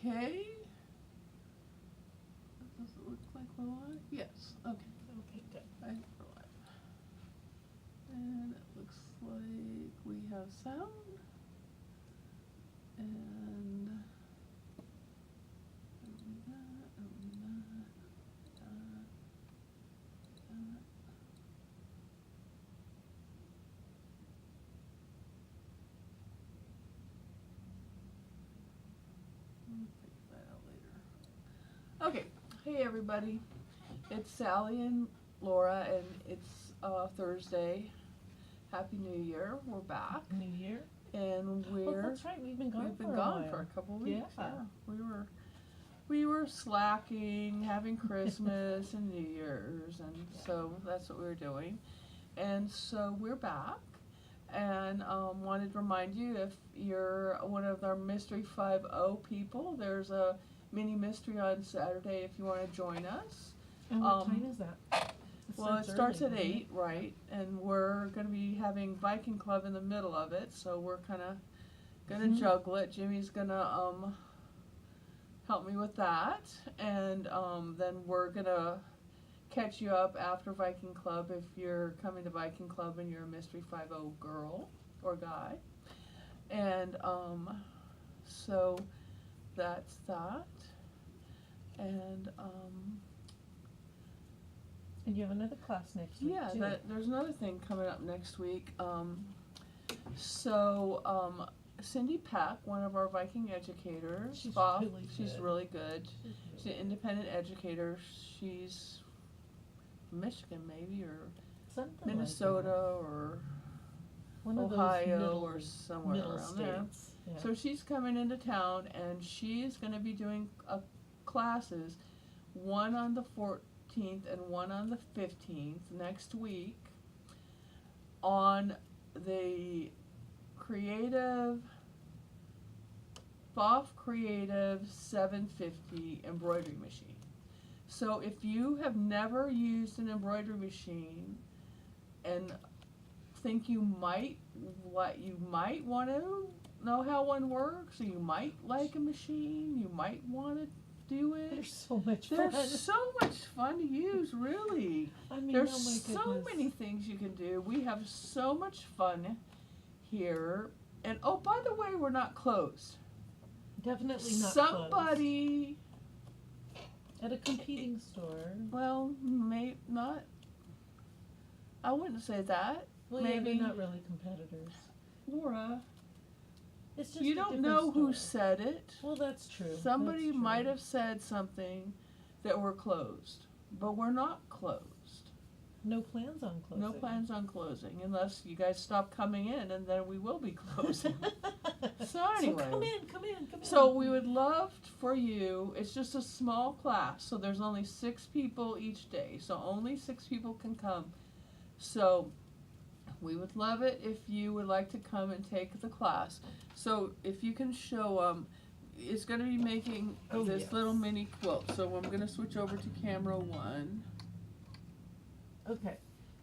Okay. Does it look like we're live? Yes. Okay. Okay, good. I think we're live. And it looks like we have sound. And We'll figure that out later. Okay. Hey everybody. It's Sally and Laura, and it's Thursday. Happy New Year. We're back. New Year? And Oh, that's right. We've been gone for a couple of weeks. Yeah. We were slacking, having Christmas and New Year's, and so that's what we were doing. And so we're back, and wanted to remind you, if you're one of our Mystery 50 people, there's a mini mystery on Saturday if you want to join us. And what time is that? It starts at 8, right? And we're going to be having Viking Club in the middle of it, so we're kind of going to juggle it. Jimmy's going to help me with that, and then we're going to catch you up after Viking Club if you're coming to Viking Club and you're a Mystery 50 girl or guy. And so that's that. And you have another class next week, too. Yeah, there's another thing coming up next week. Cindy Peck, one of our Viking educators, she's really good. She's an independent educator. She's from Michigan, maybe, or something Minnesota, like or one Ohio, or somewhere around there. Yeah. So she's coming into town, and she's going to be doing classes, one on the 14th and one on the 15th next week, on the Pfaff Creative 750 embroidery machine. So if you have never used an embroidery machine and think you might want to know how one works, or you might like a machine, you might want to do it. There's so much fun. There's so much fun to use, really. I mean, There's oh my so goodness. many things you can do. We have so much fun here. And oh, by the way, we're not closed. Definitely not Somebody closed. At a competing store. Well, maybe not. I wouldn't say that. Well, maybe. yeah, they're not really competitors. Laura, It's just you a don't different know who store. said it. Well, that's true. Somebody That's true. might have said something that we're closed, but we're not closed. No plans on closing. No plans on closing, unless you guys stop coming in, and then we will be closing. So anyway. So come in. So we would love for you, it's just a small class, so there's only 6 people each day, so only 6 people can come. So we would love it if you would like to come and take the class. So if you can show it's going to be making this little mini quilt. So I'm going to switch over to camera 1. Okay,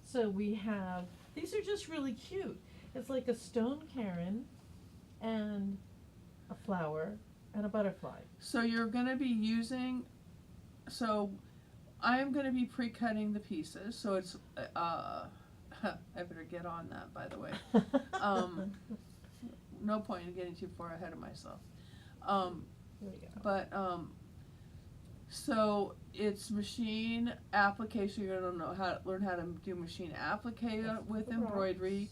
so we have, these are just really cute. It's like a stone cairn and a flower and a butterfly. So you're going to be using, I'm going to be pre-cutting the pieces. So it's, I better get on that, by the way. No point in getting too far ahead of myself. Here we go. But, so it's machine application. You're going to learn how to do machine applique with embroidery.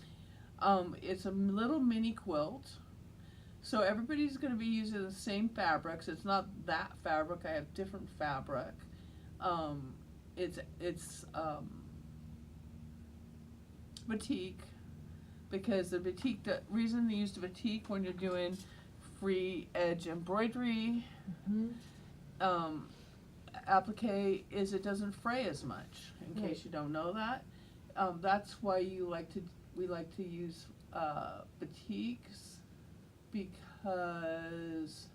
It's a little mini quilt. So everybody's going to be using the same fabrics. It's not that fabric. I have different fabric. It's batik, because the batik, the reason they use the batik when you're doing free edge embroidery, applique, is it doesn't fray as much. In case you don't know that, that's why we like to use batiks, because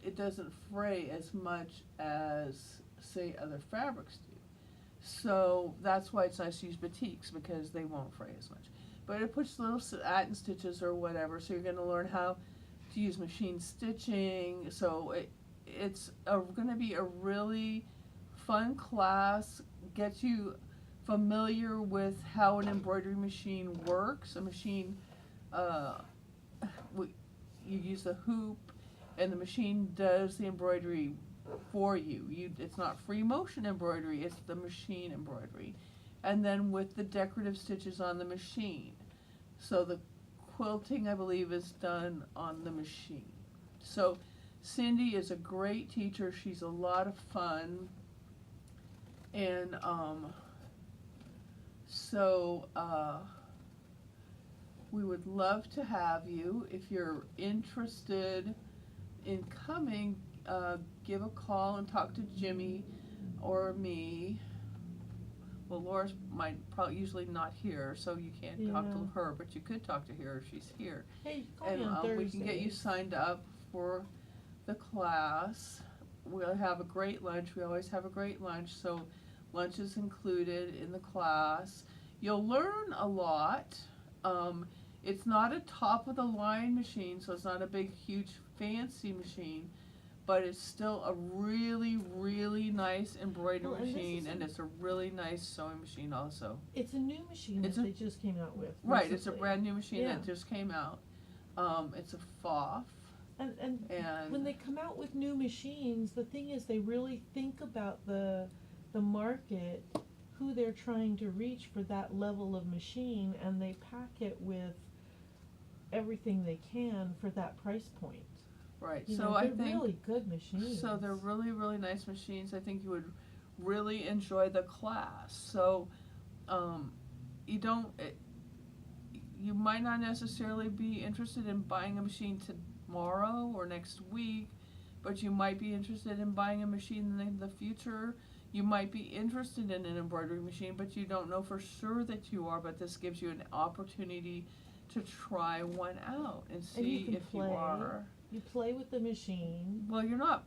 it doesn't fray as much as, say, other fabrics do. So that's why it's nice to use batiks, because they won't fray as much. but it puts little satin stitches or whatever, so you're going to learn how to use machine stitching. So it's going to be a really fun class, get you familiar with how an embroidery machine works. A machine, you use a hoop, and the machine does the embroidery for you. It's not free motion embroidery, it's the machine embroidery. And then with the decorative stitches on the machine. So the quilting, I believe, is done on the machine. So Cindy is a great teacher. She's a lot of fun. And we would love to have you. If you're interested in coming, give a call and talk to Jimmy or me. Well, Laura's probably usually not here, so you can't talk to her, but you could talk to her if she's here. Hey, call me on And we Thursdays. can get you signed up for the class. We'll have a great lunch. We always have a great lunch, so lunch is included in the class. You'll learn a lot. It's not a top-of-the-line machine, so it's not a big, huge, fancy machine, but it's still a really, really nice embroidery machine, and it's a really nice sewing machine also. It's a new machine that they just came out with. Right, recently. it's a brand new machine that just came out. It's a Pfaff. And when they come out with new machines, the thing is they really think about the market, who they're trying to reach for that level of machine, and they pack it with everything they can for that price point. Right, You so know, I they're think really good machines. so they're really, really nice machines. I think you would really enjoy the class. So you might not necessarily be interested in buying a machine tomorrow or next week, but you might be interested in buying a machine in the future. You might be interested in an embroidery machine, but you don't know for sure that you are, but this gives you an opportunity to try one out and see if you are. You play with the machine. Well, you're not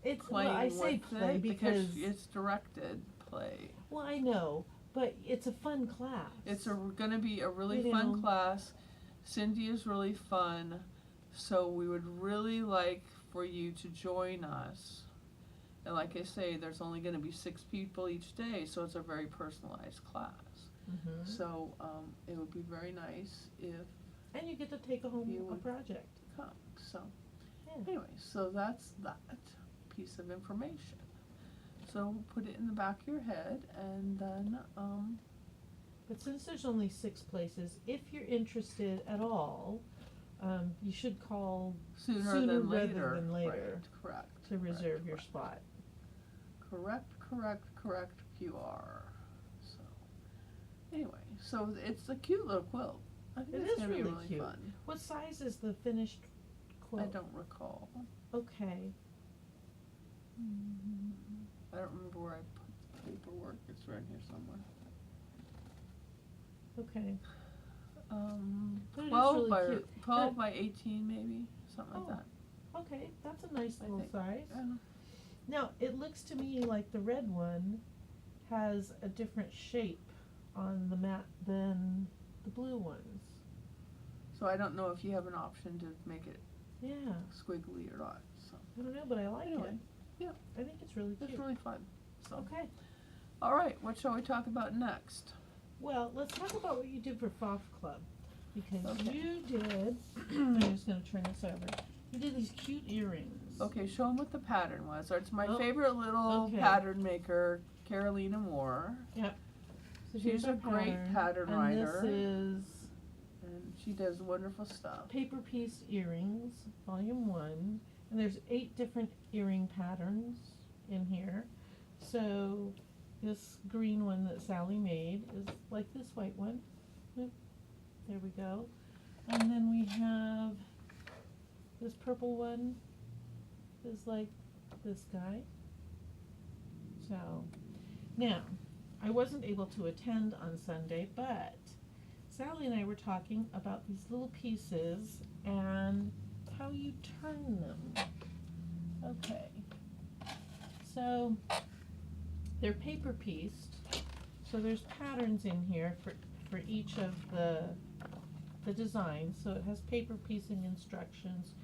playing I say with play it because it's directed play. Well, I know, but it's a fun class. It's going to be a really fun class. Cindy is really fun, so we would really like for you to join us. And like I say, there's only going to be 6 people each day, so it's a very personalized class. Mm-hmm. So it would be very nice if and you get to take home a project. Come. So anyway, so that's that piece of information. So put it in the back of your head, and then But since there's only 6 places, if you're interested at all, you should call sooner rather than later. than later. Right, correct. To reserve your spot. Correct, you are. So anyway, so it's a cute little quilt. I think it's gonna be really cute. fun. What size is the finished quilt? I don't recall. Okay. I don't remember where I put the paperwork. It's right here somewhere. Okay. But it is 12 really by cute. 12 by 18 maybe, something like that. Okay, that's a nice little think. size. Yeah. Now, it looks to me like the red one has a different shape on the mat than the blue ones. So I don't know if you have an option to make it Yeah. squiggly or not. So I don't know, but I like anyway, it. yeah. I think it's really cute. It's really fun. So Okay. all right, what shall we talk about next? Well, let's talk about what you did for Pfaff Club. Because Okay. you did, I'm just going to turn this over. You did these cute earrings. Okay, show them what the pattern was. It's my Oh, favorite little okay. pattern maker, Carolina Moore. Yep. So She's here's a our great pattern and writer. this is And she does wonderful stuff. Paper Piece Earrings, Volume 1. And there's 8 different earring patterns in here. So this green one that Sally made is like this white one. Oop, there we go. And then we have this purple one is like this guy. So now, I wasn't able to attend on Sunday, but Sally and I were talking about these little pieces and how you turn them. Okay. So they're paper pieced. So there's patterns in here for each of the the design, so it has paper piecing instructions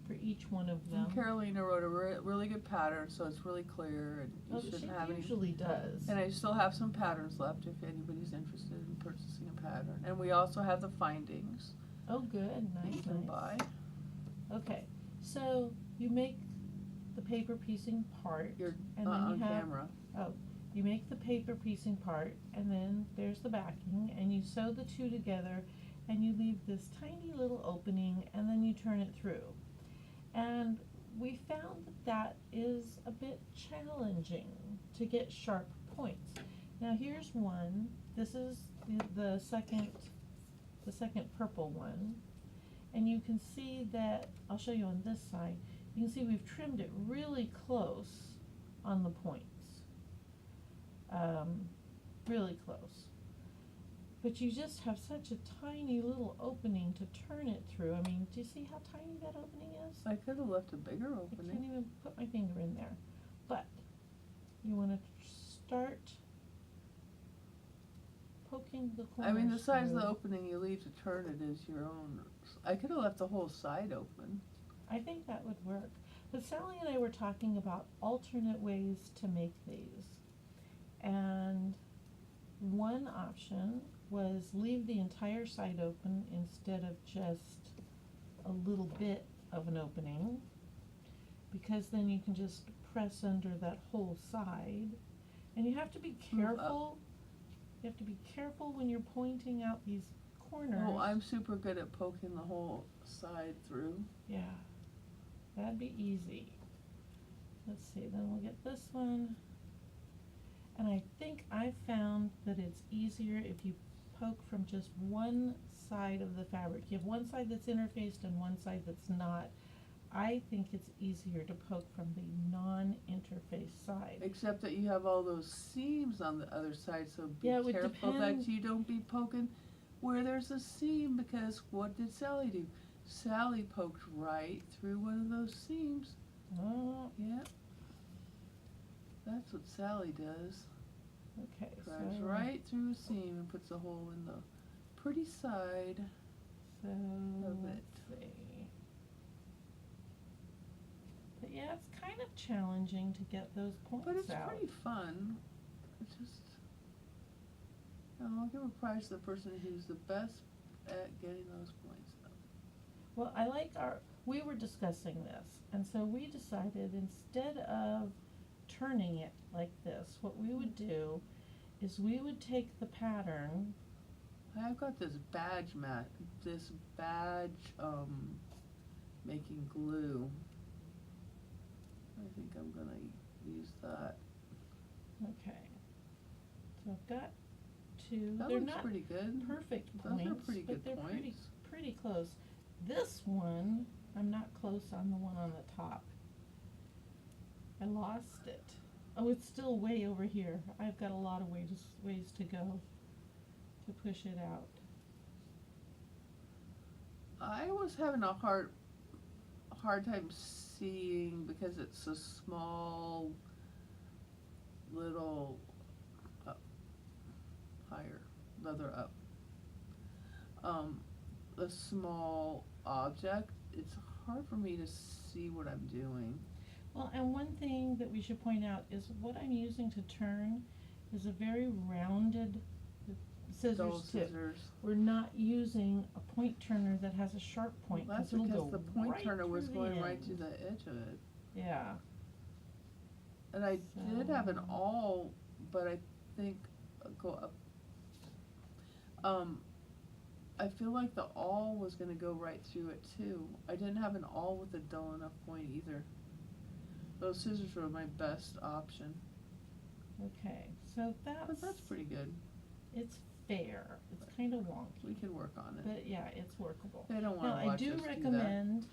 for each one of them. And Carolina wrote a really good pattern, so it's really clear, and you She shouldn't have any. usually does. And I still have some patterns left if anybody's interested in purchasing a pattern. And we also have the findings Oh, good, that nice, you can nice. buy. Okay, so you make the paper piecing part, You're and then on you have camera. you make the paper piecing part, and then there's the backing, and you sew the two together, and you leave this tiny little opening, and then you turn it through. And we found that that is a bit challenging to get sharp points. Now here's one. This is the second purple one, and you can see that, I'll show you on this side, you can see we've trimmed it really close on the points. Really close. But you just have such a tiny little opening to turn it through. I mean, do you see how tiny that opening is? I could have left a bigger I opening. can't even put my finger in there. But you want to start poking the corners I mean, the size of through. the opening you leave to turn it is your own. I could have left the whole side open. I think that would work. But Sally and I were talking about alternate ways to make these. And one option was leave the entire side open instead of just a little bit of an opening, because then you can just press under that whole side. And you have to be careful. You have to be careful when you're pointing out these corners. Oh, I'm super good at poking the whole side through. Yeah, that'd be easy. Let's see, then we'll get this one. And I think I found that it's easier if you poke from just one side of the fabric. You have one side that's interfaced and one side that's not. I think it's easier to poke from the non-interface side. Except that you have all those seams on the other side, so be Yeah, it would careful depend. that you don't be poking where there's a seam, because what did Sally do? Sally poked right through one of those seams. Oh, Yeah. That's what Sally does. okay, Drives so right through a seam and puts a hole in the pretty side so of let's it. see. But yeah, it's kind of challenging to get those points But it's out. pretty fun. It's just, I'll give a prize to the person who's the best at getting those points out. Well, we were discussing this, and so we decided instead of turning it like this, what we would do is we would take the pattern. I've got this badge making glue. I think I'm gonna use that. Okay. So I've got two. That They're looks not pretty good. perfect Those points, are pretty but good they're points. pretty close. This one, I'm not close on the one on the top. I lost it. Oh, it's still way over here. I've got a lot of ways to go to push it out. I was having a hard time seeing because it's a small little higher, leather up. A small object. It's hard for me to see what I'm doing. Well, and one thing that we should point out is what I'm using to turn is a very rounded Dull scissors tip. scissors. We're not using a point turner that has a sharp point, Well, that's it'll because go the point right turner was through the going right end. to the edge of it. Yeah. And I did have an So- awl, but I think go up. I feel like the awl was gonna go right through it too. I didn't have an awl with a dull enough point either. Those scissors were my best option. Okay, so But that's pretty good. it's fair. It's kind of wonky, We can work on it. but yeah, it's workable. They don't Now, wanna I watch do us do that. recommend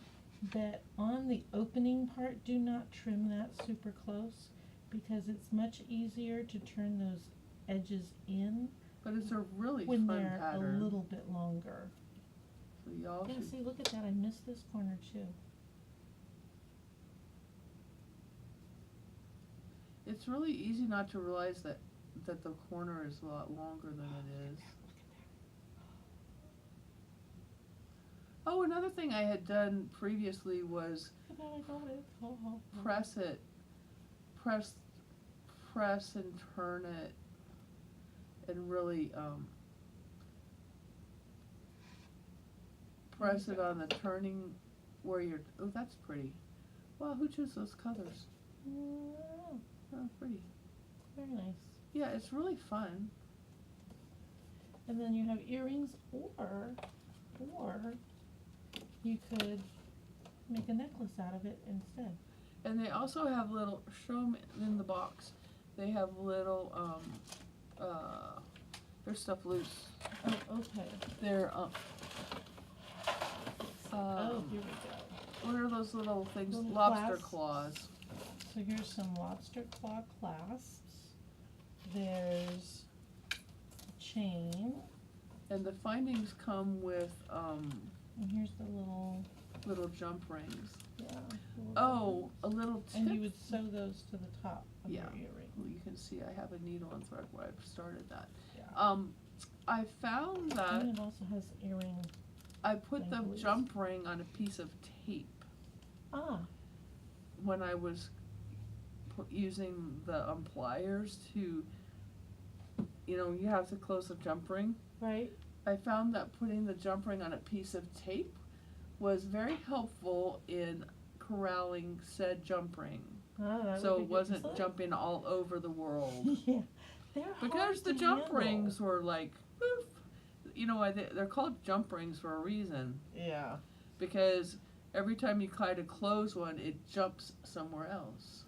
that on the opening part, do not trim that super close, because it's much easier to turn those edges in But it's a really when fun they're pattern. a little bit longer. So y'all Yeah, should. see, look at that, I missed this corner too. It's really easy not to realize that the corner is a lot longer than it is. Look at Oh, another thing I had done previously was press it, press and turn it, and really press it on the turning where you're. Oh, that's pretty. Wow, who chose those colors? Oh, pretty. Very nice. Yeah, it's really fun. And then you have earrings, or you could make a necklace out of it instead. And they also have little, show them in the box, they have little, their stuff loose. Oh, okay. They're, Oh, here we go. what are those little things? Little Lobster clasps. claws. So here's some lobster claw clasps. There's a chain. And the findings come with, And here's the little jump rings. yeah. Oh, a little tip. And you would sew those to the top of Yeah. your earring. Well, you can see I have a needle and thread where I've started that. Yeah. I found that And it also has earring. I put the Thankfully. jump ring on a piece of tape Ah, when I was using the pliers to, you have to close the jump ring. right. I found that putting the jump ring on a piece of tape was very helpful in corralling said jump ring. Ah, that So would it be wasn't good. jumping all over the world. Yeah. They're Because hard the to jump handle. rings were like, poof. You know why they're called jump rings for a reason. Yeah. Because every time you try to close one, it jumps somewhere else.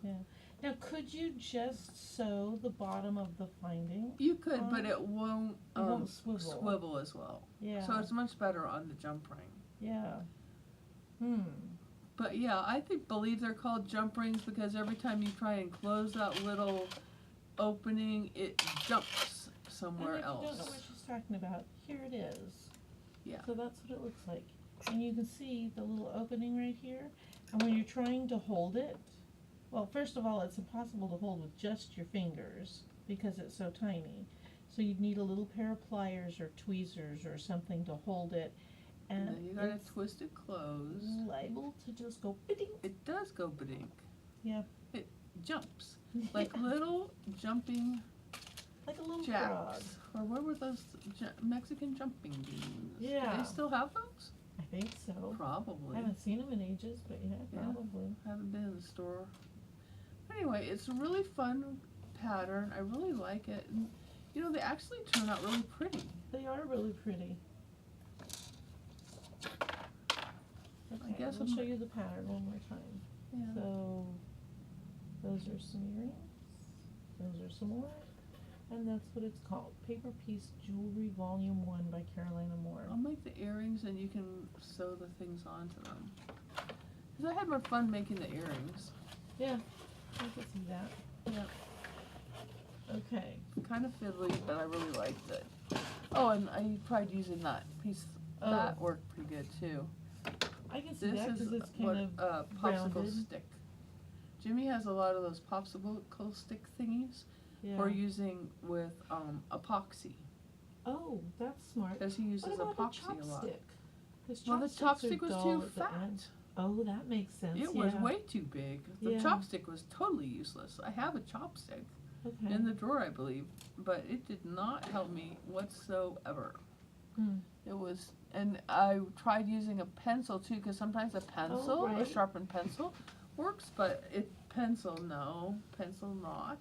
Now, could you just sew the bottom of the finding? You could, but it won't, won't swivel. swivel as well. Yeah. So it's much better on the jump ring. Yeah. But yeah, I believe they're called jump rings because every time you try and close that little opening, it jumps somewhere And if else. you don't know what she's talking about, here it is. Yeah. So that's what it looks like. And you can see the little opening right here. And when you're trying to hold it, well, first of all, it's impossible to hold with just your fingers because it's so tiny. So you'd need a little pair of pliers or tweezers or something to hold it. And And then you gotta it's twist it closed. liable to just go bidding. It does go badink. Yeah. It jumps. Like little jumping like a little frog. jacks. Or what were those Mexican jumping beans? Yeah. Do they still have those? I think so. Probably. I haven't seen them in ages, but yeah, Yeah. probably. Haven't been in the store. Anyway, it's a really fun pattern. I really like it. And, they actually turn out really pretty. They are really pretty. Okay, guess I'll I'm- show you the pattern one more time. Yeah. So, those are some earrings, those are some more, and that's what it's called. Paper Piece Jewelry Volume 1 by Carolina Moore. I'll make the earrings and you can sew the things onto them. Because I had more fun making the earrings. Yeah, I can see that. Yeah. Okay. Kind of fiddly, but I really liked it. Oh, and I tried using that piece. Oh. That worked pretty good too. I can see This that is because it's what kind of popsicle rounded. stick. Jimmy has a lot of those popsicle stick thingies Yeah. for using with epoxy. Oh, that's smart. Because he uses What about epoxy a a lot. chopstick? 'Cause Well, the chopsticks are chopstick was dull too at the fat. end. Oh, that makes sense. It was yeah. way too big. The Yeah. chopstick was totally useless. I have a chopstick Okay. in the drawer, I believe, but it did not help me whatsoever. Hmm. It was, and I tried using a pencil too, because sometimes a pencil, a right. sharpened pencil, works, but pencil not.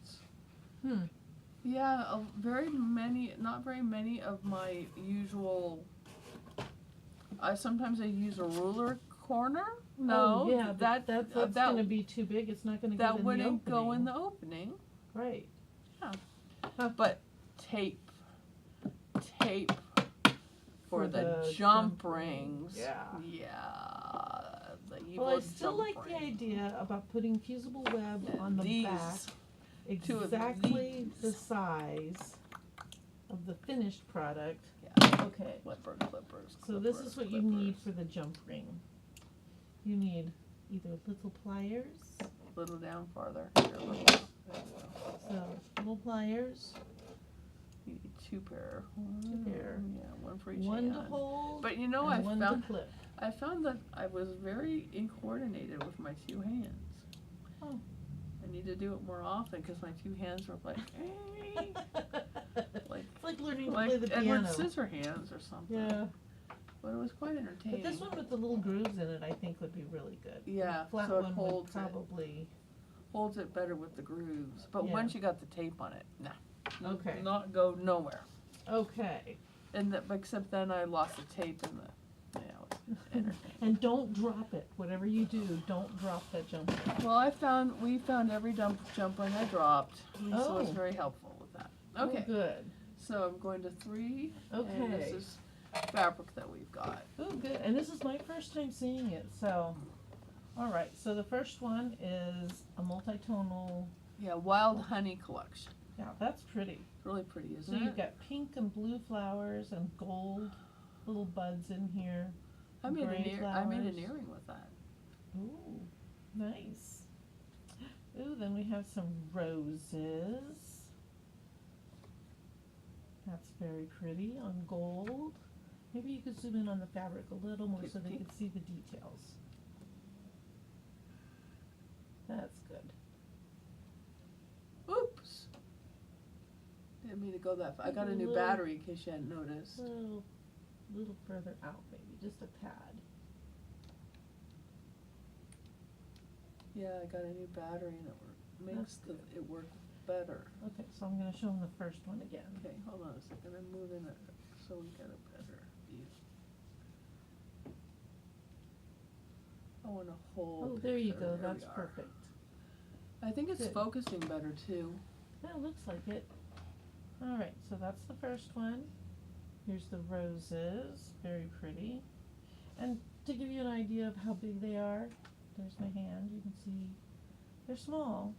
Hmm. Yeah, not very many of my usual. Sometimes I use a ruler corner. No, Oh, yeah, but that's that going to be too big. It's not going to get that in wouldn't the go in opening. the opening. Right. But tape for the the jump jump rings. Yeah. Yeah. The evil Well, I still jump like the ring. idea about putting fusible web on the These back two of exactly the these. size of the finished product. Yeah. Okay. Clippers. So this is what you need for the jump ring. You need either little pliers, Little down farther. Here, there you go. so little pliers, You need two pair. Two pair. Yeah, one for each one hand. to hold, But you know, and I one found to clip. I found that I was very incoordinated with my two hands. Oh. I need to do it more often because my two hands were like, like It's like learning to play the Edward piano. Scissorhands or something. Yeah. But it was quite entertaining. But this one with the little grooves in it, I think would be really good. Yeah, The flat so it one holds would probably. holds it better with the grooves. But Yeah. once you got the tape on it, nah. Okay. Not go nowhere. Okay. And except then I lost the tape in the, yeah, it was entertaining. And don't drop it. Whatever you do, don't drop that jumper. Well, we found every jump ring I dropped. So it's Oh. very helpful with that. Oh, Okay. good. So I'm going to 3. Okay. And this is fabric that we've got. Oh, good. And this is my first time seeing it, so. All right. So the first one is a multi-tonal. Yeah, Wild Honey Collection. Yeah, that's pretty. It's really pretty, isn't So it? you've got pink and blue flowers and gold little buds in here. I made gray an flowers. earring with that. Ooh, nice. Ooh, then we have some roses. That's very pretty on gold. Maybe you could zoom in on the fabric a little more so they Okay. could see the details. That's good. Oops. Didn't mean to go that far. I got a new Little- battery in case you hadn't noticed. Little further out maybe, just a tad. Yeah, I got a new battery and makes it work better. Okay, so I'm gonna show them the first one again. Okay, hold on a second. I'm moving it so we get a better view. I want a whole Oh, there you picture. go, There we that's are. perfect. I think it's Good. focusing better too. That looks like it. All right, so that's the first one. Here's the roses, very pretty. And to give you an idea of how big they are, there's my hand, you can see they're small.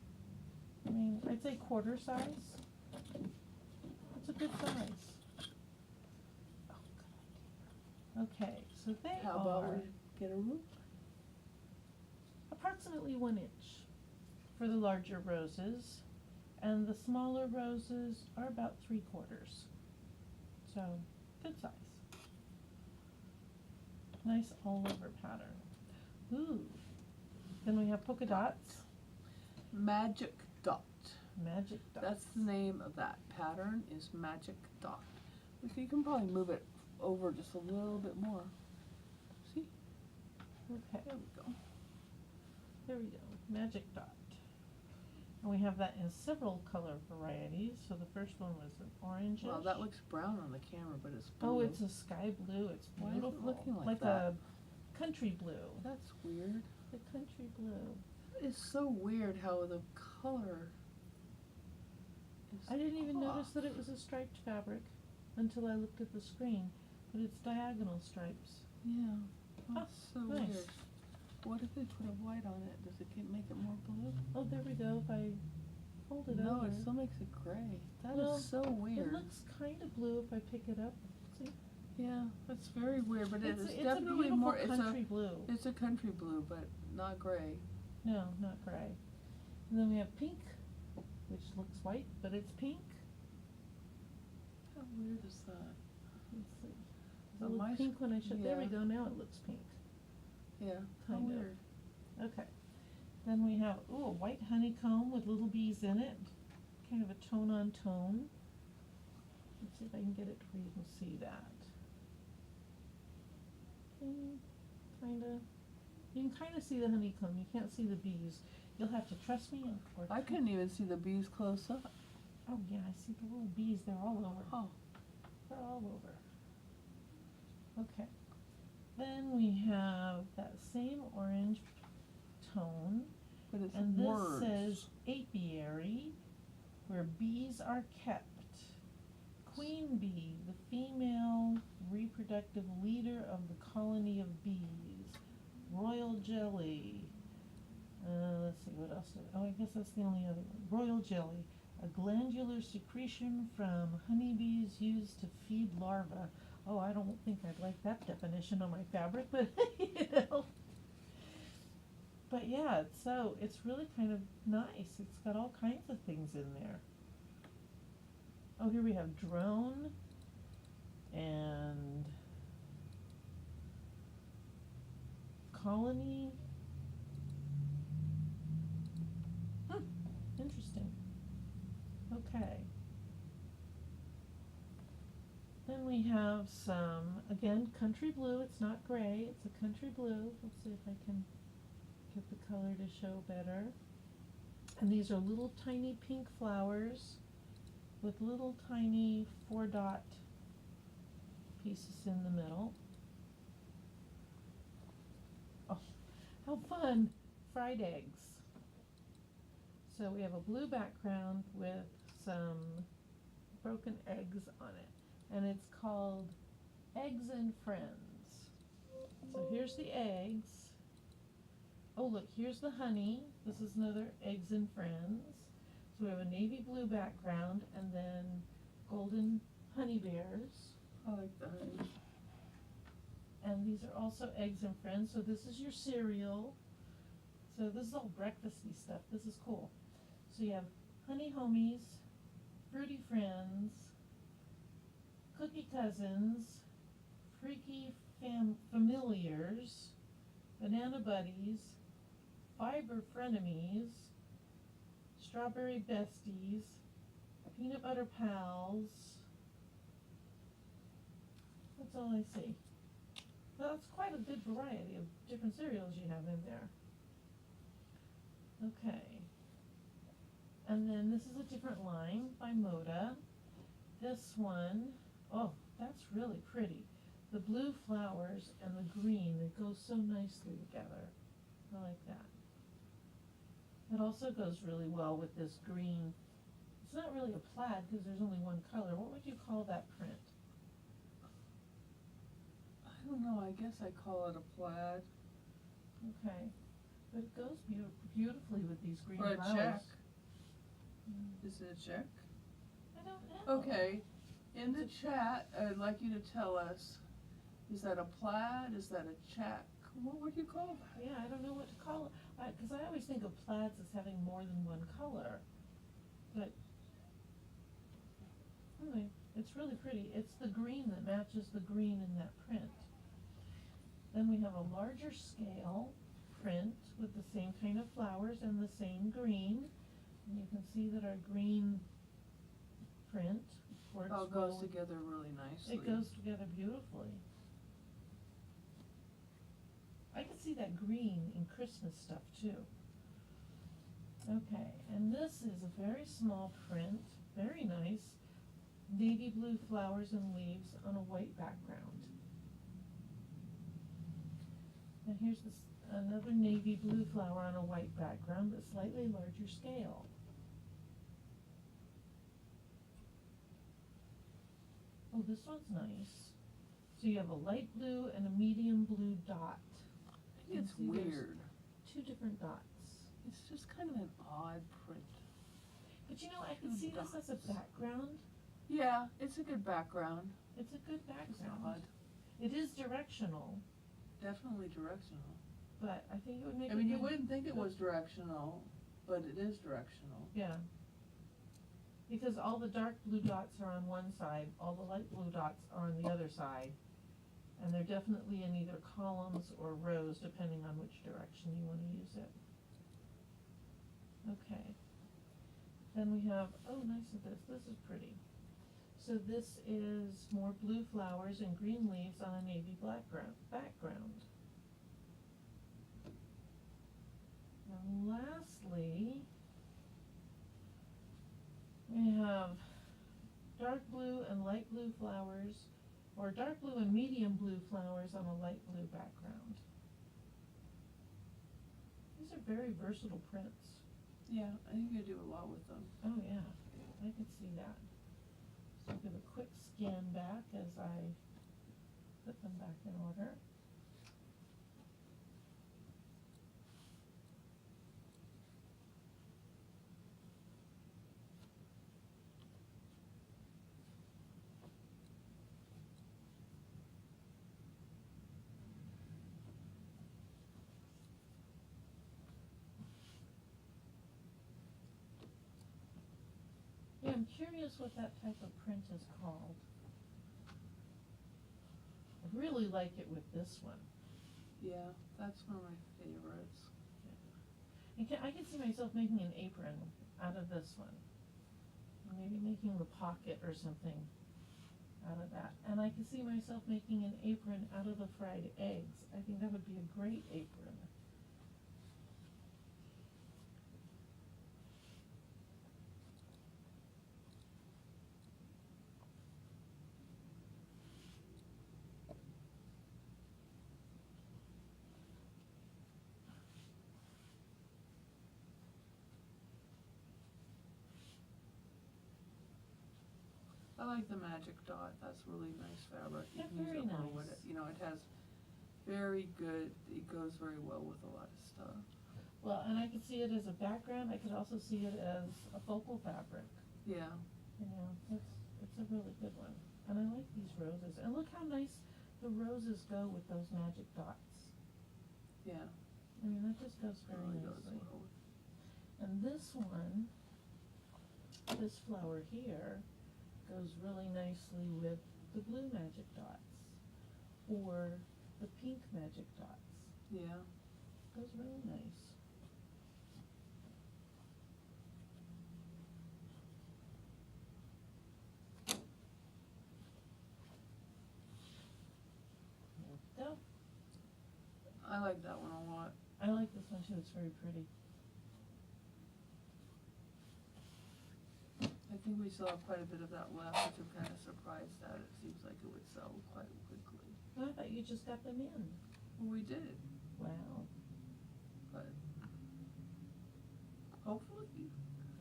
I mean, I'd say quarter size. That's a good size. Oh, good idea. Okay, so they How about are we get a ruler? approximately 1 inch for the larger roses, and the smaller roses are about 3/4. So, good size. Nice all over pattern. Ooh. Then we have polka dots. Magic Dot. Magic dots. That's the name of that pattern, is Magic Dot. You can probably move it over just a little bit more. See? Okay, There we go. there we go. Magic dot. And we have that in several color varieties. So the first one was an orange. Well, that looks brown on the camera, but it's blue. Oh, it's a sky blue. It's Why is it beautiful. looking like that? A country blue. That's weird. The country blue. It's so weird how the color is I didn't even notice off. that it was a striped fabric until I looked at the screen. But it's diagonal stripes. Yeah, that's so nice. weird. What if we put a white on it? Does it make it more blue? Oh, there we go. If I hold it No, over. it still makes it gray. That is Well, so weird. It looks kind of blue if I pick it up. See? Yeah, that's very weird, but it's it's definitely a beautiful more. country blue. It's a country blue, but not gray. No, not gray. And then we have pink, which looks white, but it's pink. How weird is that? Let's see. So There's a little my pink when I shut. There we yeah. go. Now it looks pink. Yeah, how Kind of. weird. Okay. Then we have a white honeycomb with little bees in it. Kind of a tone on tone. Let's see if I can get it to where you can see that. Kinda. You can kind of see the honeycomb. You can't see the bees. You'll have to trust me. Or I couldn't even see the bees close up. Oh yeah, I see the little bees. They're all over. Oh, They're all over. Okay. Then we have that same orange tone, but it's and this words. says apiary, where bees are kept. Queen bee, the female reproductive leader of the colony of bees. Royal jelly. Let's see, what else? I guess that's the only other one. Royal jelly, a glandular secretion from honeybees used to feed larvae. Oh, I don't think I'd like that definition on my fabric, but you know. But yeah, it's really kind of nice. It's got all kinds of things in there. Oh, here we have drone and colony. Interesting. Okay. Then we have some, again, country blue. It's not gray, it's a country blue. Let's see if I can get the color to show better. And these are little tiny pink flowers with little tiny 4-dot pieces in the middle. Oh, how fun! Fried eggs. So we have a blue background with some broken eggs on it, and it's called Eggs and Friends. So here's the eggs. Oh look, here's the honey. This is another Eggs and Friends. So we have a navy blue background and then golden honey bears. I like the honey. And these are also Eggs and Friends. So this is your cereal. So this is all breakfasty stuff. This is cool. So you have honey homies, fruity friends, cookie cousins, freaky familiars, banana buddies, fiber frenemies, strawberry besties, peanut butter pals. That's all I see. Well, that's quite a good variety of different cereals you have in there. Okay. And then this is a different line by Moda. This one, oh, that's really pretty. The blue flowers and the green, it goes so nicely together. I like that. It also goes really well with this green. It's not really a plaid because there's only one color. What would you call that print? I don't know, I guess I call it a plaid. Okay. But it goes beautifully with these green Or a flowers. check. Is it a check? I don't know. Okay, in the chat, I'd like you to tell us, is that a plaid, is that a check? What would you call that? Yeah, I don't know what to call it. Because I always think of plaids as having more than one color. But anyway, it's really pretty. It's the green that matches the green in that print. Then we have a larger scale print with the same kind of flowers and the same green. And you can see that our green print works All well goes together really nicely. It goes together beautifully. I can see that green in Christmas stuff too. Okay, and this is a very small print, very nice, navy blue flowers and leaves on a white background. And here's this another navy blue flower on a white background, but slightly larger scale. Oh, this one's nice. So you have a light blue and a medium blue dot. It's weird. 2 different dots. It's just kind of an odd print. But you know, I can see this as a background. Yeah, it's a good background. It's a good It's background. odd. It is directional, Definitely directional. but I think it would make I mean, a you good, wouldn't think it was directional, but it is directional. yeah. Because all the dark blue dots are on one side, all the light blue dots are on the other side. And they're definitely in either columns or rows, depending on which direction you want to use it. Okay. Then we have, oh, nice of this. This is pretty. So this is more blue flowers and green leaves on a navy black background. And lastly, we have dark blue and light blue flowers, or dark blue and medium blue flowers on a light blue background. These are very versatile prints. Yeah, I think you do a lot with them. Oh yeah, I can see that. So I'll give a quick scan back as I put them back in order. Yeah, I'm curious what that type of print is called. I really like it with this one. Yeah, that's one of my favorites. And I can see myself making an apron out of this one. Maybe making the pocket or something out of that. And I can see myself making an apron out of the fried eggs. I think that would be a great apron. I like the magic dot. That's really nice fabric. You Yeah, can use very it over with nice. it. You know, it has very good. It goes very well with a lot of stuff. Well, and I could see it as a background. I could also see it as a focal fabric. Yeah. You know, it's a really good one. And I like these roses. And look how nice the roses go with those magic dots. Yeah. I mean, that just goes very Really goes nicely. well. And this one, this flower here, goes really nicely with the blue magic dots or the pink magic dots. Yeah. Goes really nice. There we go. I like that one a lot. I like this one too. It's very pretty. I think we still have quite a bit of that left, which I'm kind of surprised at. It seems like it would sell quite quickly. I thought you just got them in. Well, we did, Wow. but hopefully,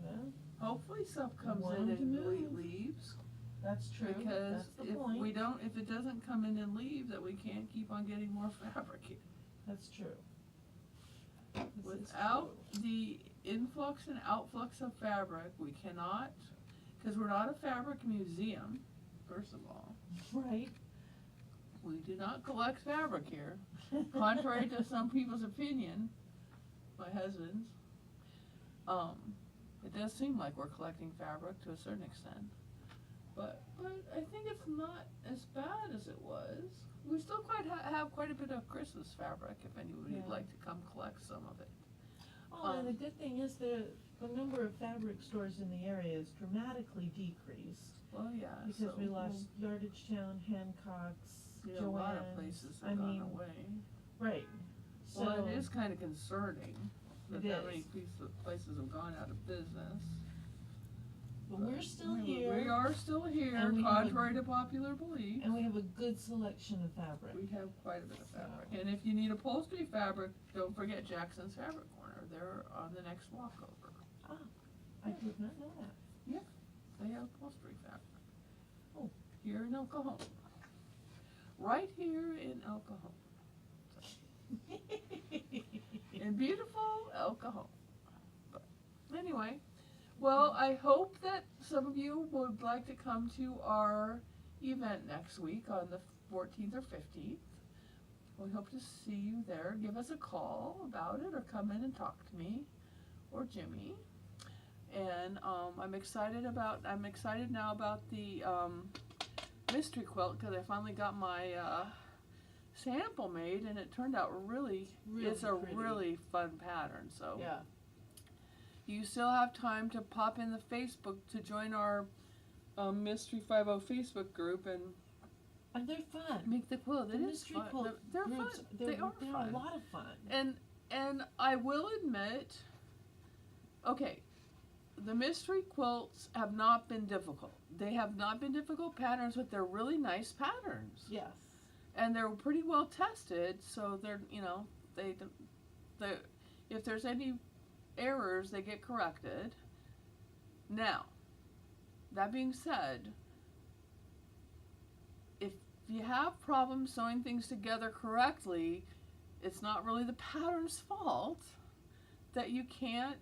Yeah, stuff comes Wanted in to and move. leaves. that's true. Because That's the if point. if it doesn't come in and leave, that we can't keep on getting more fabric in. That's true. This is Without true. the influx and outflux of fabric, we cannot, because we're not a fabric museum, first of all. Right. We do not collect fabric here, contrary to some people's opinion, my husband's. It does seem like we're collecting fabric to a certain extent, but I think it's not as bad as it was. We still have quite a bit of Christmas fabric if anybody would Yeah. like to come collect some of it. Oh, and the good thing is the number of fabric stores in the area is dramatically decreased Well, yeah, because so we lost Yardage Town, Hancock's, yeah, a Joann's. lot of places I have gone mean, away. right. So Well, it is kind of concerning that It that many is. places have gone out of business. but we're still We here, are still here, and we have a- contrary to popular belief. and we have a good selection of fabric. We have quite a bit of fabric. So- And if you need upholstery fabric, don't forget Jackson's Fabric Corner. They're on the next walkover. I did not know that. They have upholstery fabric. Oh. Here in El Cajon. Right here in El Cajon. In beautiful El Cajon. But anyway, well, I hope that some of you would like to come to our event next week on the 14th or 15th. We hope to see you there. Give us a call about it or come in and talk to me or Jimmy. And I'm excited now about the mystery quilt because I finally got my sample made and it turned out really it's a pretty. really fun pattern. So Yeah. you still have time to pop in the Facebook to join our Mystery 50 Facebook group and And they're fun. make the quilt. The It is mystery fun. quilt They're groups, fun. They're They are a fun. lot of fun. And I will admit, okay, the mystery quilts have not been difficult. They have not been difficult patterns, but they're really nice patterns. Yes. And they're pretty well tested, so they're, they if there's any errors, they get corrected. Now, that being said, if you have problems sewing things together correctly, it's not really the pattern's fault that you can't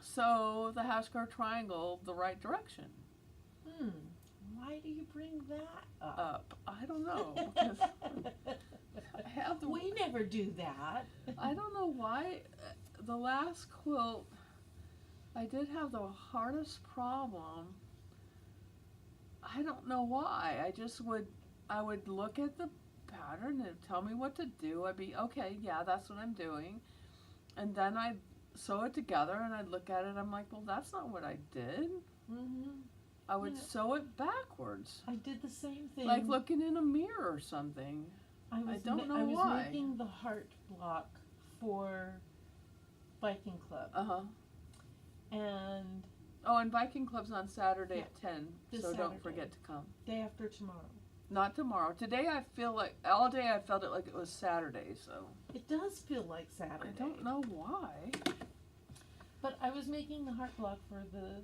sew the half square triangle the right direction. Why do you bring that Up. I don't know, because I have the We never do that. I don't know why. The last quilt, I did have the hardest problem. I don't know why. I would look at the pattern. It'd tell me what to do. I'd be, okay, yeah, that's what I'm doing. And then I'd sew it together and I'd look at it. I'm like, well, that's not what I did. I would sew it backwards. I did the same thing. Like looking in a mirror or something. I don't know why. I was making the heart block for Viking Club. And and Viking Club's on Saturday Yeah, at 10, this so don't Saturday. forget to come. day after tomorrow. Not tomorrow. Today I feel like, all day I felt it like it was Saturday, so. It does feel like Saturday. I don't know why. But I was making the heart block for the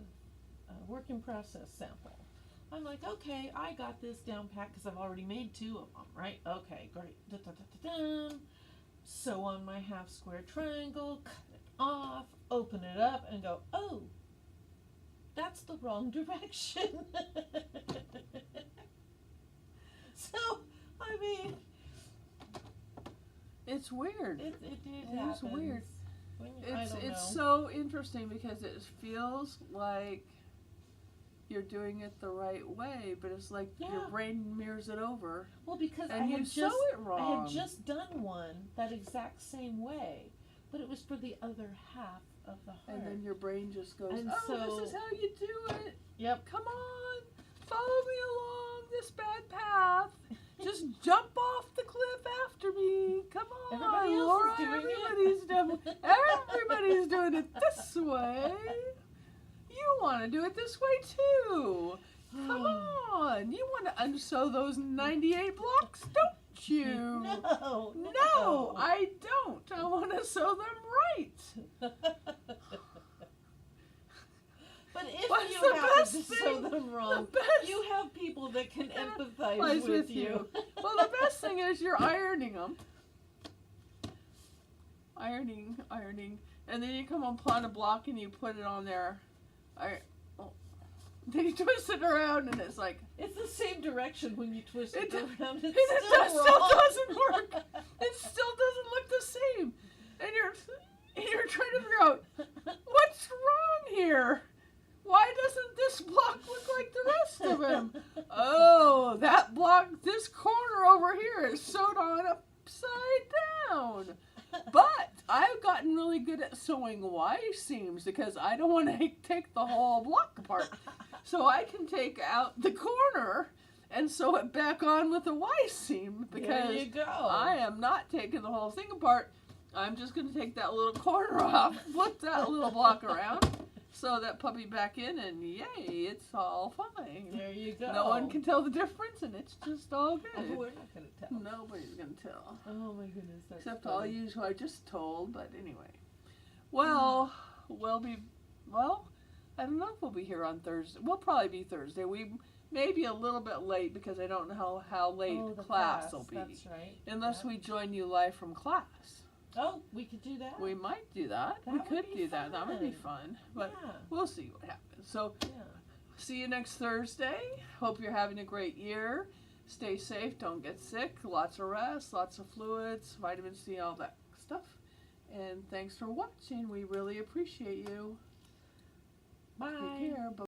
work in process sample. I'm like, okay, I got this down pat because I've already made 2 of them, right? Okay, great. Da-da-da-da-da. Sew on my half square triangle, cut it off, open it up, and go, oh, that's the wrong direction. So, I mean, It's weird. it It's happens. weird. I don't know. It's so interesting because it feels like you're doing it the right way, but it's like your Yeah. brain mirrors it over Well, because and you sew it wrong. I had just done one that exact same way, but it was for the other half of the heart. And then your brain just goes, And oh, so- this is how you do it. Yep. Come on, follow me along this bad path. Just jump off the cliff after me. Come on, Everybody else Laura. is doing it. Everybody's doing it this way. You want to do it this way too. Come on. You want to unsew those 98 blocks, don't you? No. No, I don't. I want to sew them right. But if What's you the happen best to thing? sew them wrong, The best- you have people that can empathize Lies with you. Well, the best thing is you're ironing them. Ironing, and then you come on a block and you put it on there. Then you twist it around and it's like, It's the same direction when you twist it, It- around. and It's it still still wrong. doesn't work. It still doesn't look the same. And you're trying to figure out what's wrong here. Why doesn't this block look like the rest of them? Oh, that block, this corner over here is sewed on upside down. But I've gotten really good at sewing Y seams because I don't want to take the whole block apart. So I can take out the corner and sew it back on with a Y seam There because you go. I am not taking the whole thing apart. I'm just going to take that little corner off, flip that little block around, sew that puppy back in, and yay, it's all fine. There you go. No one can tell the difference, and it's just all Oh, good. we're not going to tell. Nobody's going to tell. Oh my goodness, that's Except funny. all you who I just told, but anyway. Well, I don't know if we'll be here on Thursday. We'll probably be Thursday. We may be a little bit late because I don't know how late Oh, the class will be. That's right. Unless Yeah. we join you live from class. Oh, we could do that. We might do that. That We would could be do that. That would be fun. fun. But Yeah. we'll see what happens. So Yeah. see you next Thursday. Hope you're having a great year. Stay safe. Don't get sick. Lots of rest. Lots of fluids. Vitamin C. All that stuff. And thanks for watching. We really appreciate you. Bye. Take care. Bye.